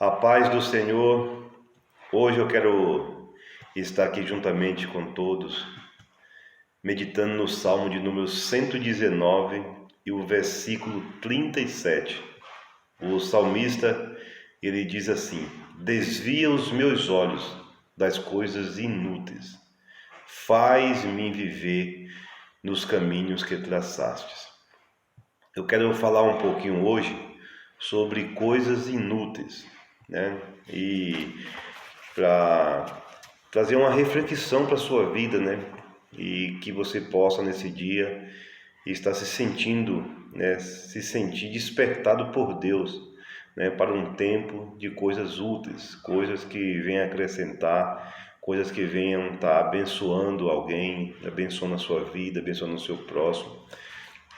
A paz do Senhor. Hoje eu quero estar aqui juntamente com todos, meditando no Salmo de número 119 e o versículo 37. O salmista, ele diz assim: desvia os meus olhos das coisas inúteis, faz-me viver nos caminhos que traçastes. Eu quero falar um pouquinho hoje sobre coisas inúteis, né? E para trazer uma reflexão para a sua vida, né? E que você possa nesse dia estar se sentindo, né? Se sentir despertado por Deus, né? Para um tempo de coisas úteis, coisas que venham acrescentar, coisas que venham estar abençoando alguém, abençoando a sua vida, abençoando o seu próximo.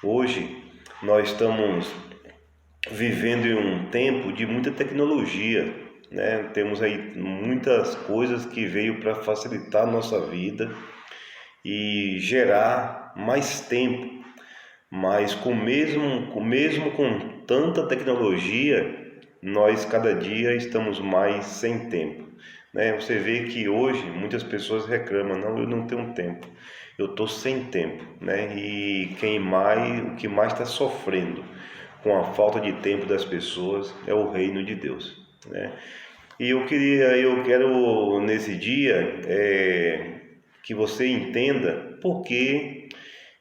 Hoje nós estamos vivendo em um tempo de muita tecnologia, né? Temos aí muitas coisas que veio para facilitar a nossa vida e gerar mais tempo, mas mesmo com tanta tecnologia, nós cada dia estamos mais sem tempo, né? Você vê que hoje muitas pessoas reclamam: não, eu não tenho tempo, eu estou sem tempo, né? E o que mais está sofrendo com a falta de tempo das pessoas é o reino de Deus, né? E eu quero nesse dia que você entenda por que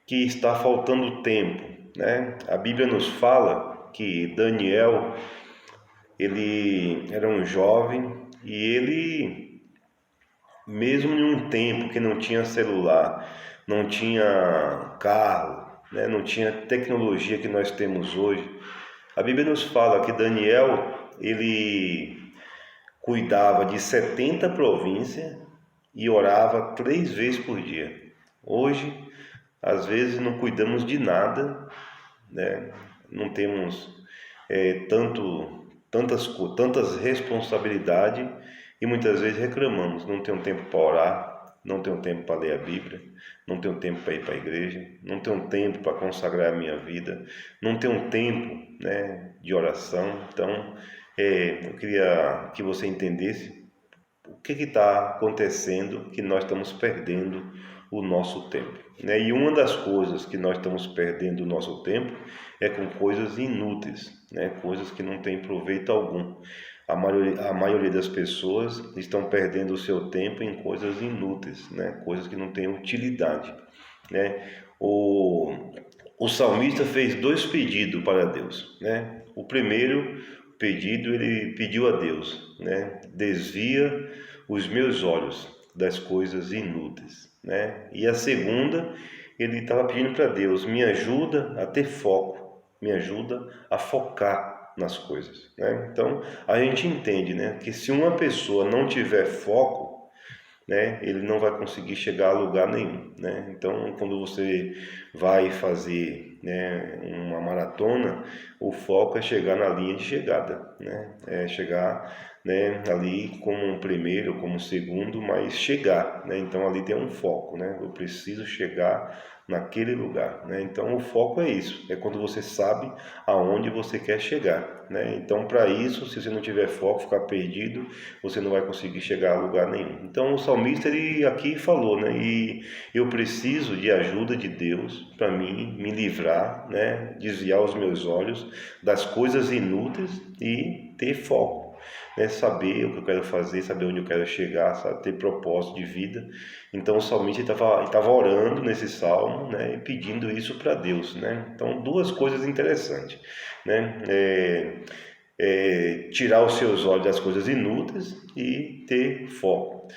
está faltando tempo, né? A Bíblia nos fala que Daniel, ele era um jovem e ele, mesmo em um tempo que não tinha celular, não tinha carro, né? Não tinha tecnologia que nós temos hoje, a Bíblia nos fala que Daniel, ele cuidava de 70 províncias e orava 3 vezes por dia. Hoje, às vezes, não cuidamos de nada, né? Não temos tantas responsabilidades e muitas vezes reclamamos: não tenho tempo para orar, não tenho tempo para ler a Bíblia, não tenho tempo para ir para a igreja, não tenho tempo para consagrar a minha vida, não tenho tempo, né, de oração. Então, eu queria que você entendesse o que está acontecendo, que nós estamos perdendo o nosso tempo, né? E uma das coisas que nós estamos perdendo o nosso tempo é com coisas inúteis, né? Coisas que não têm proveito algum. A maioria das pessoas estão perdendo o seu tempo em coisas inúteis, né? Coisas que não têm utilidade, né? O salmista fez 2 pedidos para Deus, né? O primeiro pedido, ele pediu a Deus, né? Desvia os meus olhos das coisas inúteis, né? E a segunda, ele estava pedindo para Deus: me ajuda a ter foco, me ajuda a focar nas coisas, né? Então a gente entende, né, que se uma pessoa não tiver foco, né, ele não vai conseguir chegar a lugar nenhum, né? Então, quando você vai fazer, né, uma maratona, o foco é chegar na linha de chegada, né? É chegar, né, ali como um primeiro, como um segundo, mas chegar, né? Então ali tem um foco, né? Eu preciso chegar naquele lugar, né? Então o foco é isso, é quando você sabe aonde você quer chegar, né? Então, para isso, se você não tiver foco, ficar perdido, você não vai conseguir chegar a lugar nenhum. Então o salmista, ele aqui falou, né? E eu preciso de ajuda de Deus para mim me livrar, né? Desviar os meus olhos das coisas inúteis e ter foco, né? Saber o que eu quero fazer, saber onde eu quero chegar, sabe? Ter propósito de vida. Então o salmista estava orando nesse salmo, né? E pedindo isso para Deus, né? Então, 2 coisas interessantes, né? Tirar os seus olhos das coisas inúteis e ter foco.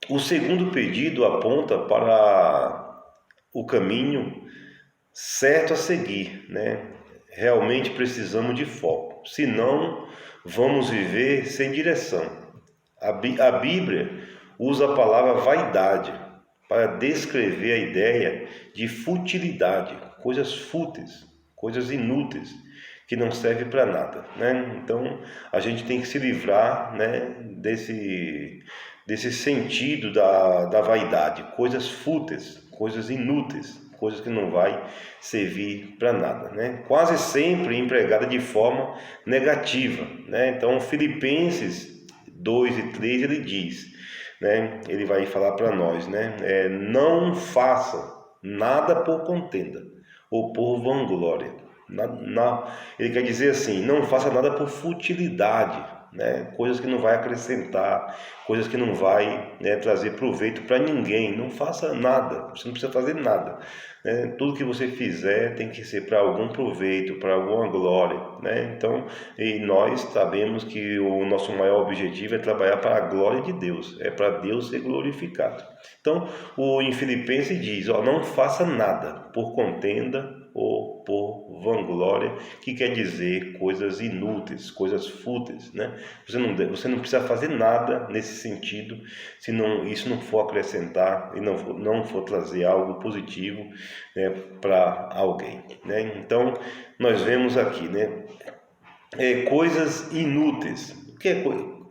O segundo pedido aponta para o caminho certo a seguir, né? Realmente precisamos de foco, senão vamos viver sem direção. A Bíblia usa a palavra vaidade para descrever a ideia de futilidade, coisas fúteis, coisas inúteis, que não servem para nada, né? Então a gente tem que se livrar, né, desse sentido da vaidade, coisas fúteis, coisas inúteis, coisas que não vai servir para nada, né? Quase sempre empregada de forma negativa, né? Então, Filipenses 2 e 3 ele diz, né? Ele vai falar para nós, né? Não faça nada por contenda ou por vanglória. Ele quer dizer assim, não faça nada por futilidade, né? Coisas que não vai acrescentar, coisas que não vai, né, trazer proveito para ninguém. Não faça nada, você não precisa fazer nada, né? Tudo que você fizer tem que ser para algum proveito, para alguma glória, né? Então, e nós sabemos que o nosso maior objetivo é trabalhar para a glória de Deus, é para Deus ser glorificado. Então, em Filipenses diz, não faça nada por contenda ou por vanglória, que quer dizer coisas inúteis, coisas fúteis, né? Você não precisa fazer nada nesse sentido, se isso não for acrescentar e não for trazer algo positivo, né, para alguém, né? Então, nós vemos aqui, né, coisas inúteis.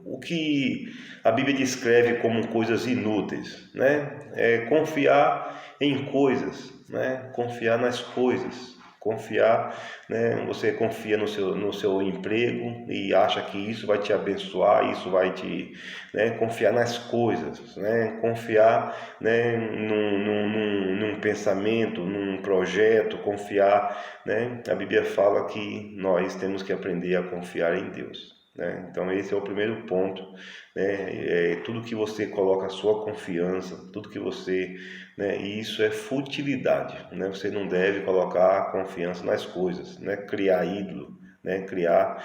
O que a Bíblia descreve como coisas inúteis, né? Confiar em coisas, né? Confiar nas coisas, confiar, né? Você confia no seu emprego e acha que isso vai te abençoar, isso vai te, né? Confiar nas coisas, né? Confiar, né, num pensamento, num projeto, confiar, né? A Bíblia fala que nós temos que aprender a confiar em Deus, né? Então esse é o primeiro ponto, né? Tudo que você coloca a sua confiança, tudo que você, né? E isso é futilidade, né? Você não deve colocar a confiança nas coisas, né? Criar ídolo, né? Criar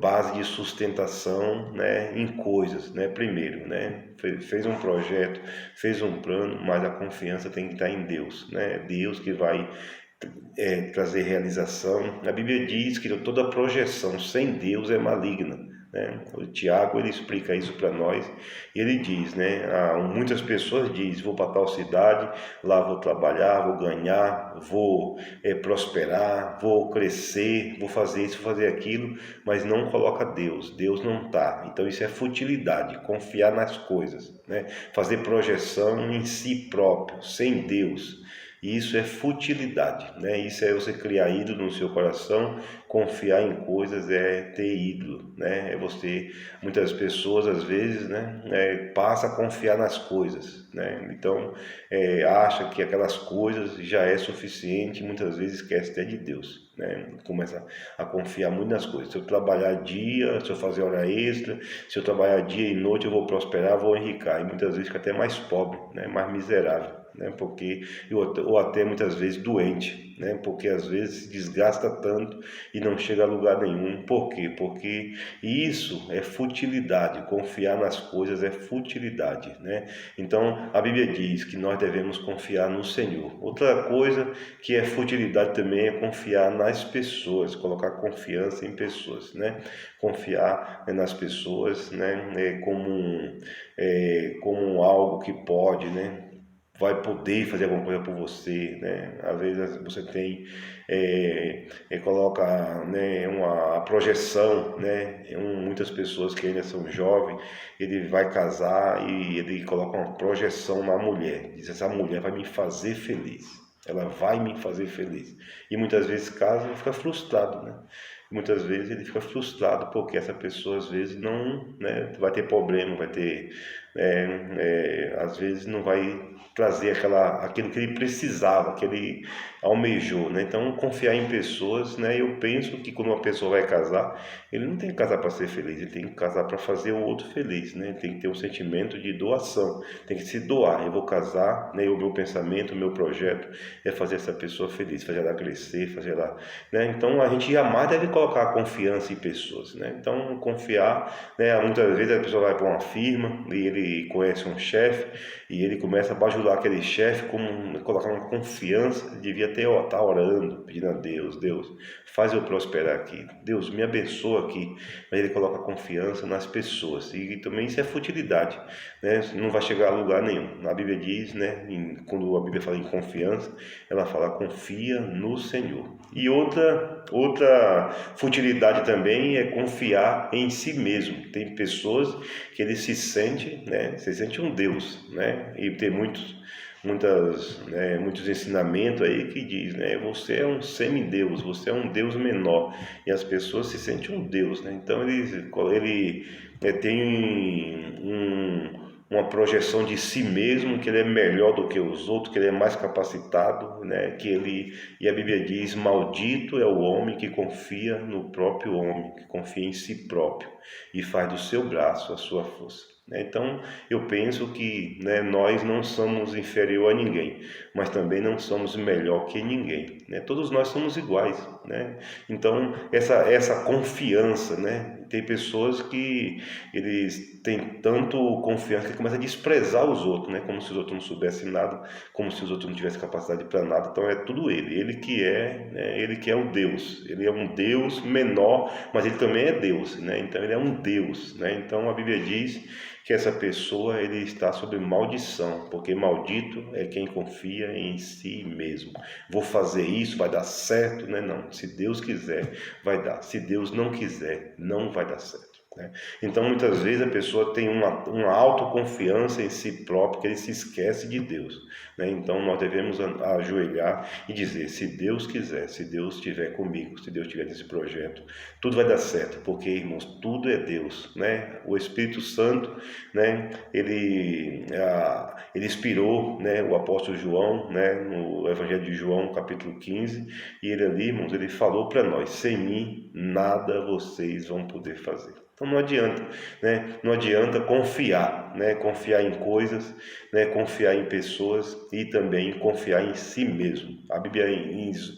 base de sustentação, né, em coisas, né? Primeiro, né? Fez um projeto, fez um plano, mas a confiança tem que estar em Deus, né? Deus que vai trazer realização. A Bíblia diz que toda projeção sem Deus é maligna, né? O Tiago ele explica isso para nós e ele diz, né? Muitas pessoas dizem, vou para tal cidade, lá vou trabalhar, vou ganhar, vou prosperar, vou crescer, vou fazer isso, fazer aquilo, mas não coloca Deus. Deus não está. Então isso é futilidade, confiar nas coisas, né? Fazer projeção em si próprio, sem Deus. Isso é futilidade, né? Isso é você criar ídolo no seu coração, confiar em coisas é ter ídolo, né? É você, muitas pessoas às vezes, né, passa a confiar nas coisas, né? Então acha que aquelas coisas já é suficiente, muitas vezes esquece até de Deus, né? Começa a confiar muito nas coisas. Se eu trabalhar dia, se eu fazer hora extra, se eu trabalhar dia e noite, eu vou prosperar, vou enricar, e muitas vezes fica até mais pobre, né? Mais miserável, né? Ou até muitas vezes doente, né? Porque às vezes se desgasta tanto e não chega a lugar nenhum. Por quê? Porque isso é futilidade, confiar nas coisas é futilidade, né? Então a Bíblia diz que nós devemos confiar no Senhor. Outra coisa que é futilidade também é confiar nas pessoas, colocar confiança em pessoas, né? Confiar nas pessoas, né? Como algo que pode, né, vai poder fazer alguma coisa por você, né? Às vezes você tem coloca, né, uma projeção, né? Muitas pessoas que ainda são jovens, ele vai casar e ele coloca uma projeção na mulher, diz essa mulher vai me fazer feliz, ela vai me fazer feliz, e muitas vezes casa e fica frustrado, né? Muitas vezes ele fica frustrado porque essa pessoa às vezes não, né, vai ter problema, vai ter, às vezes não vai trazer aquilo que ele precisava, que ele almejou, né? Então confiar em pessoas, né? Eu penso que quando uma pessoa vai casar, ele não tem que casar para ser feliz, ele tem que casar para fazer o outro feliz, né? Tem que ter um sentimento de doação, tem que se doar. Eu vou casar, né? O meu pensamento, o meu projeto é fazer essa pessoa feliz, fazer ela crescer, fazer ela, né? Então a gente jamais deve colocar a confiança em pessoas, né? Então confiar, né? Muitas vezes a pessoa vai para uma firma e ele conhece um chefe e ele começa a bajular aquele chefe, como colocar uma confiança, ele devia estar orando, pedindo a Deus, Deus, faz eu prosperar aqui, Deus, me abençoa aqui, mas ele coloca confiança nas pessoas, e também isso é futilidade, né? Não vai chegar a lugar nenhum. A Bíblia diz, né, quando a Bíblia fala em confiança, ela fala confia no Senhor. E outra futilidade também é confiar em si mesmo. Tem pessoas que ele se sente, né, se sente um Deus, né? E tem muitos ensinamentos aí que diz, né, você é um semideus, você é um Deus menor, e as pessoas se sentem um Deus, né? Então ele tem uma projeção de si mesmo, que ele é melhor do que os outros, que ele é mais capacitado, né? E a Bíblia diz: maldito é o homem que confia no próprio homem, que confia em si próprio e faz do seu braço a sua força. Então, eu penso que, né, nós não somos inferior a ninguém, mas também não somos melhor que ninguém, né? Todos nós somos iguais, né? Então, essa confiança, né? Tem pessoas que eles têm tanto confiança que começam a desprezar os outros, né? Como se os outros não soubessem nada, como se os outros não tivessem capacidade para nada. Então, é tudo ele que é, né? Ele que é o Deus. Ele é um Deus menor, mas ele também é Deus, né? Então, ele é um Deus, né? Então, a Bíblia diz que essa pessoa ele está sob maldição, porque maldito é quem confia em si mesmo. Vou fazer isso, vai dar certo, né? Não, se Deus quiser, vai dar. Se Deus não quiser, não vai dar certo. Né? Então, muitas vezes a pessoa tem uma autoconfiança em si próprio, que ele se esquece de Deus. Né? Então, nós devemos ajoelhar e dizer: se Deus quiser, se Deus estiver comigo, se Deus estiver nesse projeto, tudo vai dar certo, porque, irmãos, tudo é Deus. Né? O Espírito Santo, né? Ele inspirou, né, o apóstolo João, né, no Evangelho de João, capítulo 15, e ele ali, irmãos, ele falou para nós: sem mim, nada vocês vão poder fazer. Então não adianta, né? Não adianta confiar, né? Confiar em coisas, né? Confiar em pessoas e também confiar em si mesmo. A Bíblia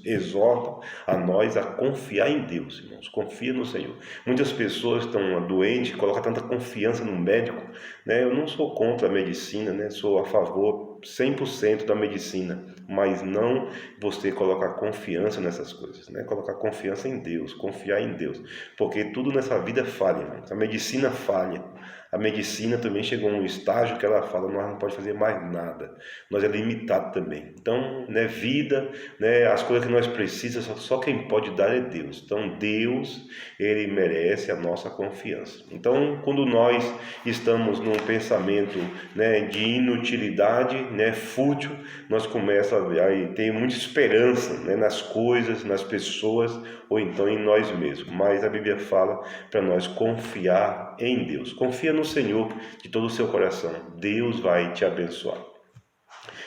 exorta a nós a confiar em Deus, irmãos. Confia no Senhor. Muitas pessoas estão doentes, colocam tanta confiança no médico, né? Eu não sou contra a medicina, né? Sou a favor 100% da medicina, mas não você colocar confiança nessas coisas, né? Colocar confiança em Deus, confiar em Deus, porque tudo nessa vida falha, né? A medicina falha. A medicina também chegou a um estágio que ela fala: nós não pode fazer mais nada, nós é limitado também. Então, né, vida, né, as coisas que nós precisamos, só quem pode dar é Deus. Então, Deus, ele merece a nossa confiança. Então, quando nós estamos num pensamento, né, de inutilidade, né, fútil, nós começamos a ter muita esperança, né, nas coisas, nas pessoas, ou então em nós mesmos. Mas a Bíblia fala para nós confiar em Deus. Confia no Senhor de todo o seu coração. Deus vai te abençoar.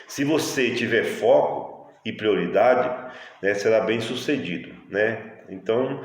Se você tiver foco e prioridade, né, será bem sucedido, né? Então,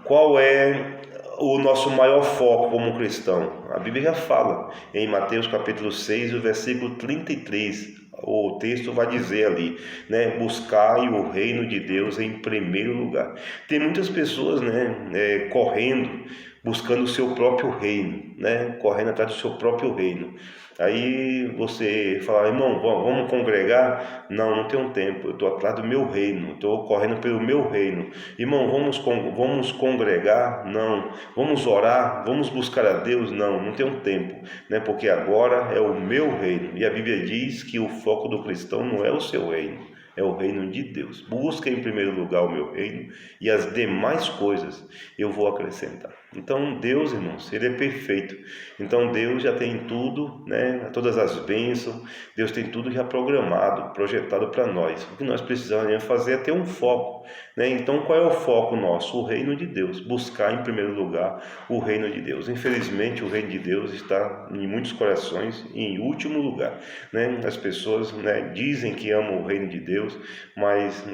qual é o nosso maior foco como cristão? A Bíblia já fala em Mateus capítulo 6, o versículo 33. O texto vai dizer ali, né? Buscai o reino de Deus em primeiro lugar. Tem muitas pessoas, né, correndo, buscando o seu próprio reino, né? Correndo atrás do seu próprio reino. Aí você fala: irmão, vamos congregar? Não tenho tempo, eu estou atrás do meu reino, estou correndo pelo meu reino. Irmão, vamos congregar? Não. Vamos orar? Vamos buscar a Deus? Não tenho tempo, né? Porque agora é o meu reino. E a Bíblia diz que o foco do cristão não é o seu reino, é o reino de Deus. Busca em primeiro lugar o meu reino, e as demais coisas eu vou acrescentar. Então Deus, irmãos, ele é perfeito. Então Deus já tem tudo, né? Todas as bênçãos, Deus tem tudo já programado, projetado para nós. O que nós precisamos fazer é ter um foco, né? Então qual é o foco nosso? O reino de Deus. Buscar em primeiro lugar o reino de Deus. Infelizmente o reino de Deus está em muitos corações em último lugar, né? As pessoas, né, dizem que amam o reino de Deus, mas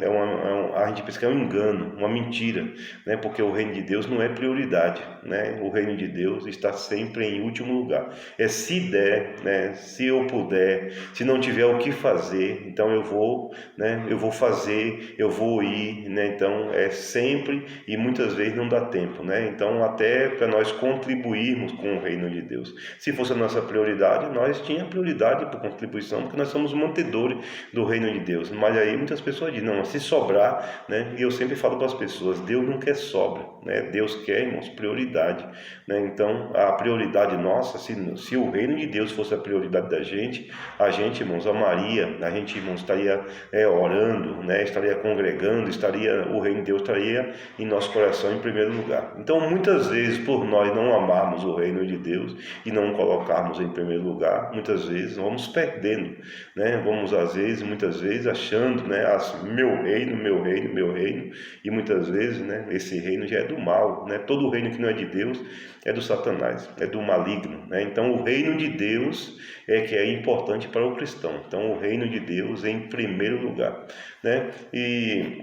a gente pensa que é um engano, uma mentira, né? Porque o reino de Deus não é prioridade, né? O reino de Deus está sempre em último lugar. Se der, né, se eu puder, se não tiver o que fazer, então eu vou, né, eu vou fazer, eu vou ir, né? Então é sempre, e muitas vezes não dá tempo, né? Então até para nós contribuirmos com o reino de Deus, se fosse a nossa prioridade, nós tínhamos prioridade por contribuição, porque nós somos mantedores do reino de Deus. Mas Mas aí muitas pessoas dizem, não, se sobrar, né? E eu sempre falo para as pessoas, Deus não quer sobra, né? Deus quer, irmãos, prioridade, né? Então, a prioridade nossa, se o reino de Deus fosse a prioridade da gente, a gente, irmãos, amaria, a gente, irmãos, estaria orando, né? Estaria congregando, o reino de Deus estaria em nosso coração em primeiro lugar. Então, muitas vezes, por nós não amarmos o reino de Deus e não colocarmos em primeiro lugar, muitas vezes vamos perdendo, né? Vamos, muitas vezes, achando, né? Meu reino, e muitas vezes, né? Esse reino já é do mal, né? Todo reino que não é de Deus é do Satanás, é do maligno, né? Então, o reino de Deus é que é importante para o cristão. Então, o reino de Deus é em primeiro lugar, né? E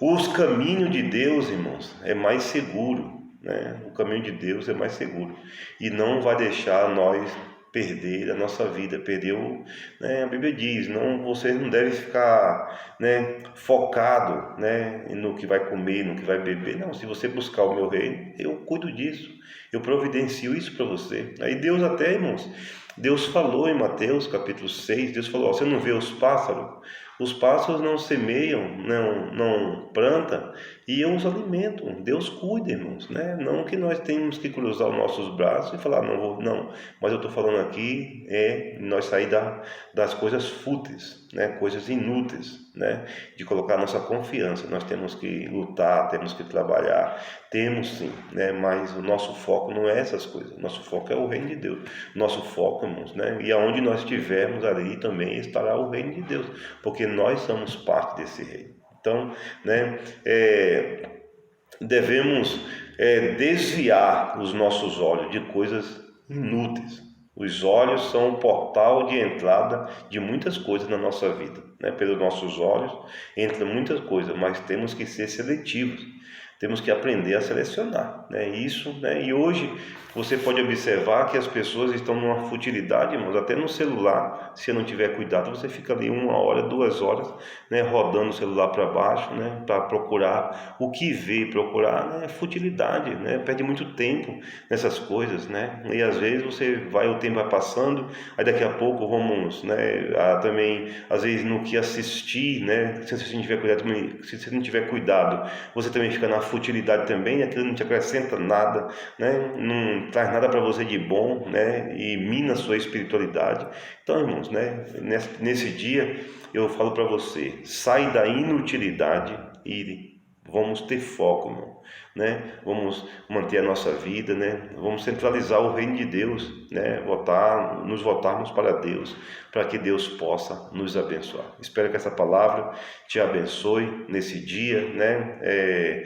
os caminhos de Deus, irmãos, é mais seguro, né? O caminho de Deus é mais seguro e não vai deixar nós perder a nossa vida, né? A Bíblia diz, você não deve ficar, né, focado, né, no que vai comer, no que vai beber. Não, se você buscar o meu reino, eu cuido disso, eu providencio isso para você. Aí Deus até, irmãos, Deus falou em Mateus capítulo 6, Deus falou, você não vê os pássaros? Os pássaros não semeiam, não plantam, e eu os alimento. Deus cuida, irmãos, né? Não que nós temos que cruzar os nossos braços e falar, não, mas eu estou falando aqui, nós sair das coisas fúteis, né? Coisas inúteis, né? De colocar nossa confiança. Nós temos que lutar, temos que trabalhar, temos sim, né? Mas o nosso foco não é essas coisas, nosso foco é o reino de Deus, nosso foco, irmãos, né? E aonde nós estivermos ali também estará o reino de Deus, porque nós somos parte desse reino. Então, né, devemos desviar os nossos olhos de coisas inúteis. Os olhos são o portal de entrada de muitas coisas na nossa vida, né? Pelos nossos olhos entra muitas coisas, mas temos que ser seletivos. Temos que aprender a selecionar, né? Isso, né? E hoje você pode observar que as pessoas estão numa futilidade, irmãos, até no celular. Se não tiver cuidado, você fica ali 1 hora, 2 horas, né, rodando o celular para baixo, né, para procurar o que ver, procurar, né, futilidade, né? Perde muito tempo nessas coisas, né? E às vezes o tempo vai passando, aí daqui a pouco vamos, né, também às vezes no que assistir, né? Se você não tiver cuidado, se você não tiver cuidado, você também fica na futilidade também, aquilo não te acrescenta nada, né? Não traz nada para você de bom, né? E mina a sua espiritualidade. Então, irmãos, né? Nesse dia eu falo para você, sai da inutilidade e vamos ter foco, irmão, né? Vamos manter a nossa vida, né? Vamos centralizar o reino de Deus, né? Nos voltarmos para Deus, para que Deus possa nos abençoar. Espero que essa palavra te abençoe nesse dia, né?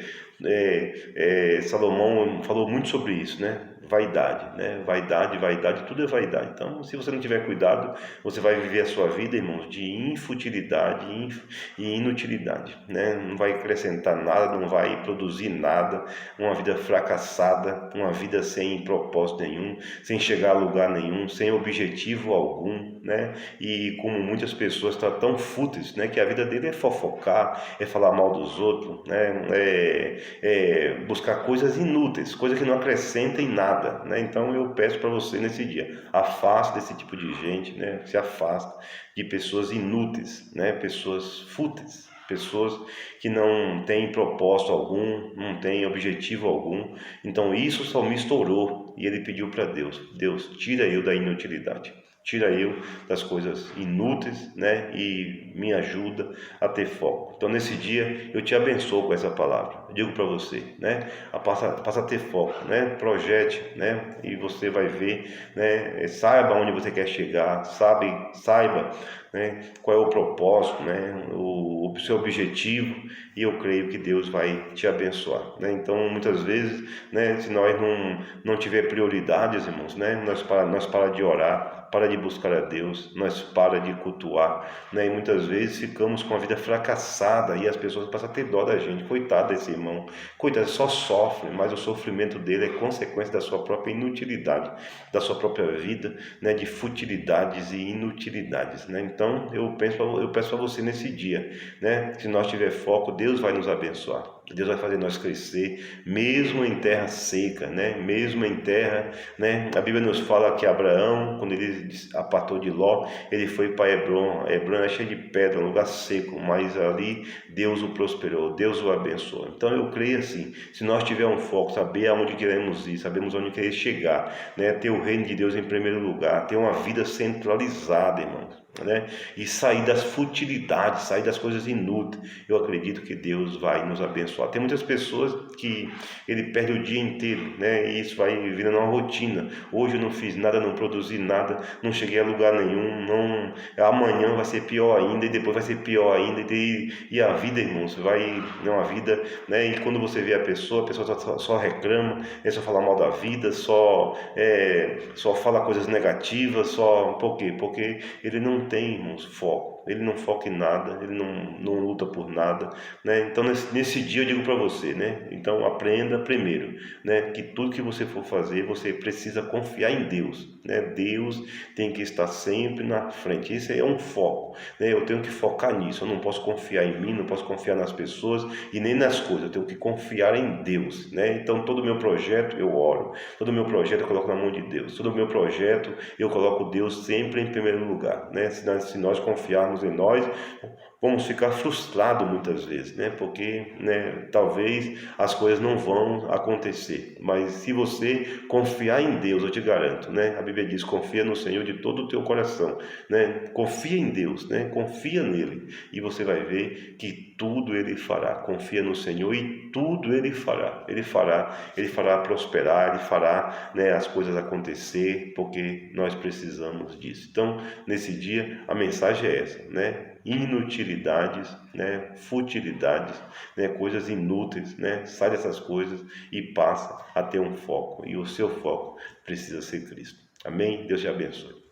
Salomão falou muito sobre isso, né? Vaidade, né? Vaidade, tudo é vaidade. Então, se você não tiver cuidado, você vai viver a sua vida, irmãos, de infutilidade e inutilidade, né? Não vai acrescentar nada, não vai produzir nada, uma vida fracassada, uma vida sem propósito nenhum, sem chegar a lugar nenhum, sem objetivo algum, né? E como muitas pessoas estão tão fúteis, né? Que a vida dele é fofocar, é falar mal dos outros, né? Buscar coisas inúteis, coisas que não acrescentem nada, né? Então eu peço para você nesse dia, afaste desse tipo de gente, né? Se afasta de pessoas inúteis, né? Pessoas fúteis, pessoas que não têm propósito algum, não têm objetivo algum. Então isso o salmista orou e ele pediu para Deus, tira eu da inutilidade. Tira eu das coisas inúteis, né? E me ajuda a ter foco. Então, nesse dia, eu te abençoo com essa palavra. Eu digo para você, né? Passa a ter foco, né? Projete, né? E você vai ver, né? Saiba onde você quer chegar, saiba, né? Qual é o propósito, né? O seu objetivo. E eu creio que Deus vai te abençoar, né? Então, muitas vezes, né? Se nós não tiver prioridades, irmãos, né? Nós para de orar, para de buscar a Deus, nós para de cultuar, né? E muitas vezes ficamos com a vida fracassada e as pessoas passam a ter dó da gente. Coitado desse irmão, coitado, só sofre, mas o sofrimento dele é consequência da sua própria inutilidade, da sua própria vida, né? De futilidades e inutilidades, né? Então eu peço a você nesse dia, né? Se nós tiver foco, Deus vai nos abençoar. Deus vai fazer nós crescer, mesmo em terra seca, né? Mesmo em terra, né? A Bíblia nos fala que Abraão, quando ele apartou de Ló, ele foi para Hebron. Hebron é cheio de pedra, um lugar seco, mas ali Deus o prosperou, Deus o abençoou. Então eu creio assim, se nós tivermos um foco, saber aonde queremos ir, sabemos onde queremos chegar, né? Ter o reino de Deus em primeiro lugar, ter uma vida centralizada, irmãos, né? E sair das futilidades, sair das coisas inúteis. Eu acredito que Deus vai nos abençoar. Tem muitas pessoas que ele perde o dia inteiro, né? E isso vai virando uma rotina. Hoje eu não fiz nada, não produzi nada, não cheguei a lugar nenhum, não. Amanhã vai ser pior ainda e depois vai ser pior ainda e a vida, irmãos, vai não a vida, né? E quando você vê a pessoa só reclama, só fala mal da vida, só fala coisas negativas, só por quê? Porque ele não tem, irmãos, foco. Ele não foca em nada, ele não luta por nada, né? Então nesse dia eu digo para você, né? Então aprenda primeiro, né? Que tudo que você for fazer, você precisa confiar em Deus, né? Deus tem que estar sempre na frente. Esse é um foco, né? Eu tenho que focar nisso. Eu não posso confiar em mim, não posso confiar nas pessoas e nem nas coisas. Eu tenho que confiar em Deus, né? Então todo o meu projeto eu oro, todo o meu projeto eu coloco na mão de Deus, todo o meu projeto eu coloco Deus sempre em primeiro lugar, né? Se nós confiarmos em nós, vamos ficar frustrados muitas vezes, né? Porque, né, talvez as coisas não vão acontecer, mas se você confiar em Deus, eu te garanto, né? A Bíblia diz: confia no Senhor de todo o teu coração, né? Confia em Deus, né? Confia nele e você vai ver que tudo ele fará. Confia no Senhor e tudo ele fará. Ele fará prosperar, ele fará, né, as coisas acontecer, porque nós precisamos disso. Então, nesse dia, a mensagem é essa, né? Inutilidades, né? Futilidades, né? Coisas inúteis, né? Sai dessas coisas e passa a ter um foco. E o seu foco precisa ser Cristo. Amém? Deus te abençoe.